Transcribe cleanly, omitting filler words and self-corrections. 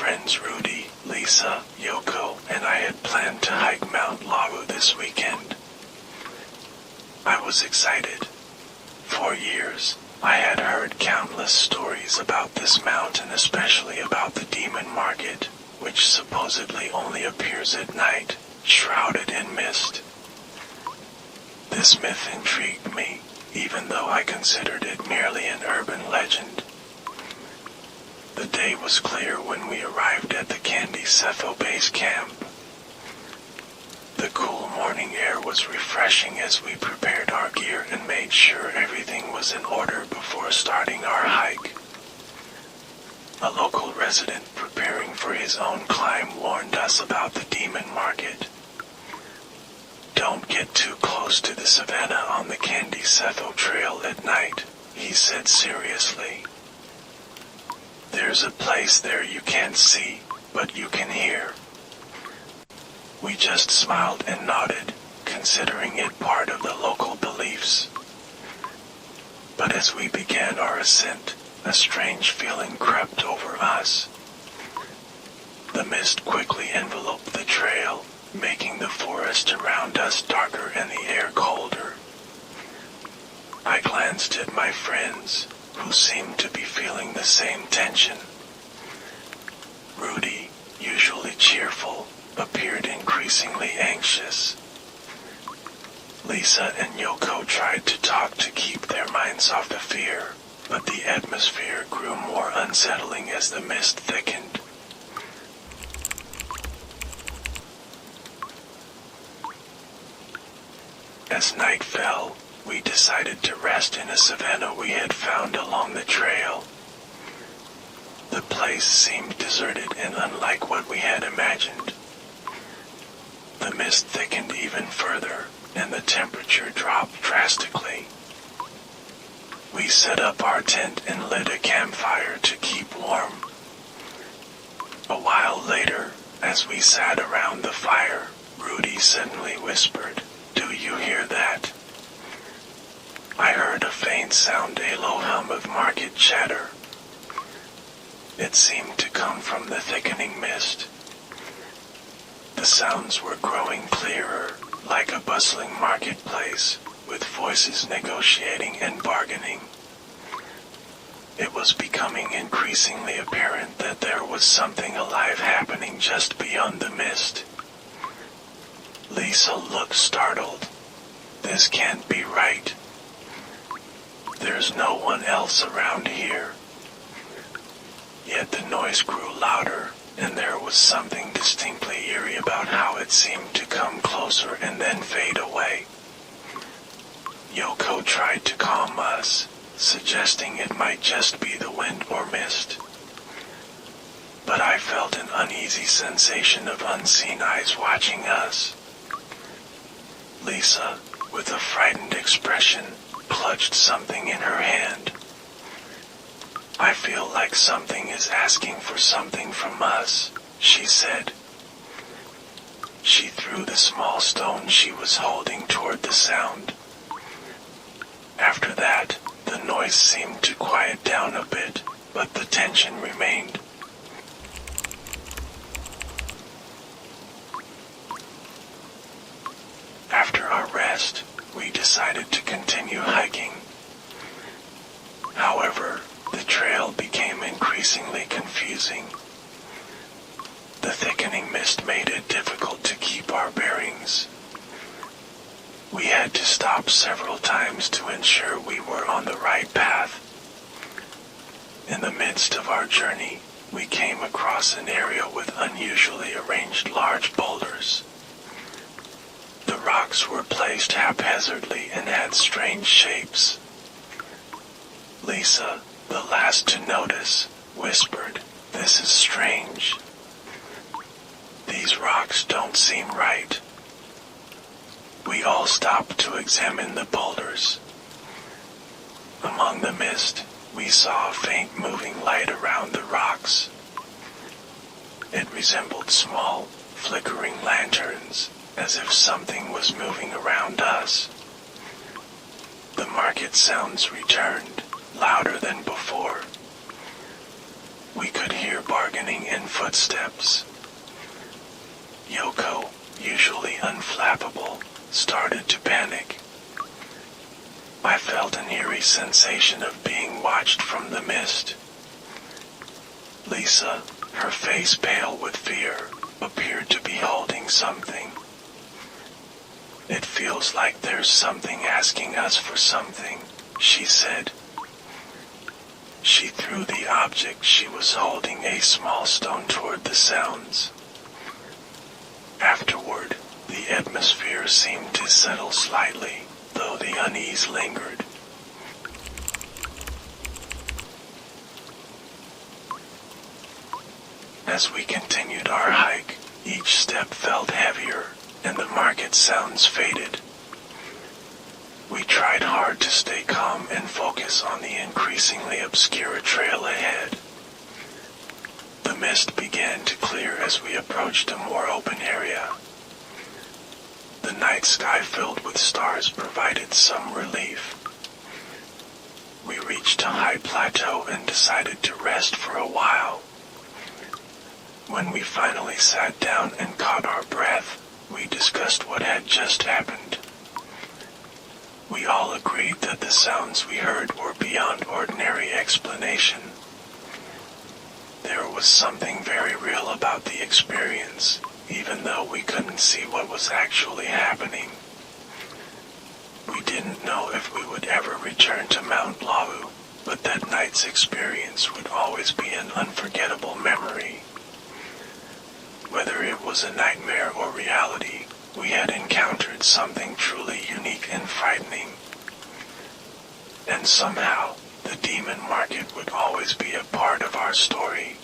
friends Rudy, Lisa, Yoko, and I had planned to hike Mount Lawu this weekend. I was excited. For years, I had heard countless stories about this mountain, especially about the demon market, which supposedly only appears at night, shrouded in mist. This myth intrigued me, even though I considered it merely an urban legend. The day was clear when we arrived at the Candy Cepho base camp. The cool morning air was refreshing as we prepared our gear and made sure everything was in order before starting our hike. A local resident preparing for his own climb warned us about the demon market. "Don't get too close to the savannah on the Candy Cepho trail at night," he said seriously. "There's a place there you can't see, but you can hear." We just smiled and nodded, considering it part of the local beliefs. But as we began our ascent, a strange feeling crept over us. The mist quickly enveloped the trail, making the forest around us darker and the air colder. I glanced at my friends, who seemed to be feeling the same tension. Rudy, usually cheerful, appeared increasingly anxious. Lisa and Yoko tried to talk to keep their minds off the fear, but the atmosphere grew more unsettling as the mist thickened. As night fell, we decided to rest in a savanna we had found along the trail. The place seemed deserted and unlike what we had imagined. The mist thickened even further, and the temperature dropped drastically. We set up our tent and lit a campfire to keep warm. A while later, as we sat around the fire, Rudy suddenly whispered, "Do you hear that?" I heard a faint sound, a low hum of market chatter. It seemed to come from the thickening mist. The sounds were growing clearer, like a bustling marketplace, with voices negotiating and bargaining. It was becoming increasingly apparent that there was something alive happening just beyond the mist. Lisa looked startled. "This can't be right. There's no one else around here." Yet the noise grew louder, and there was something distinctly eerie about how it seemed to come closer and then fade away. Yoko tried to calm us, suggesting it might just be the wind or mist. But I felt an uneasy sensation of unseen eyes watching us. Lisa, with a frightened expression, clutched something in her hand. "I feel like something is asking for something from us," she said. She threw the small stone she was holding toward the sound. After that, the noise seemed to quiet down a bit, but the tension remained. After our rest, we decided to continue hiking. However, the trail became increasingly confusing. The thickening mist made it difficult to keep our bearings. We had to stop several times to ensure we were on the right path. In the midst of our journey, we came across an area with unusually arranged large boulders. The rocks were placed haphazardly and had strange shapes. Lisa, the last to notice, whispered, "This is strange. These rocks don't seem right." We all stopped to examine the boulders. Among the mist, we saw a faint moving light around the rocks. It resembled small, flickering lanterns, as if something was moving around us. The market sounds returned, louder than before. We could hear bargaining and footsteps. Yoko, usually unflappable, started to panic. I felt an eerie sensation of being watched from the mist. Lisa, her face pale with fear, appeared to be holding something. It feels like there's something asking us for something, she said. She threw the object she was holding, a small stone, toward the sounds. Afterward, the atmosphere seemed to settle slightly, though the unease lingered. As we continued our hike, each step felt heavier, and the market sounds faded. We tried hard to stay calm and focus on the increasingly obscure trail ahead. The mist began to clear as we approached a more open area. The night sky filled with stars provided some relief. We reached a high plateau and decided to rest for a while. When we finally sat down and caught our breath, we discussed what had just happened. We all agreed that the sounds we heard were beyond ordinary explanation. There was something very real about the experience, even though we couldn't see what was actually happening. We didn't know if we would ever return to Mount Lawu, but that night's experience would always be an unforgettable memory. Whether it was a nightmare or reality, we had encountered something truly unique and frightening. And somehow, the demon market would always be a part of our story.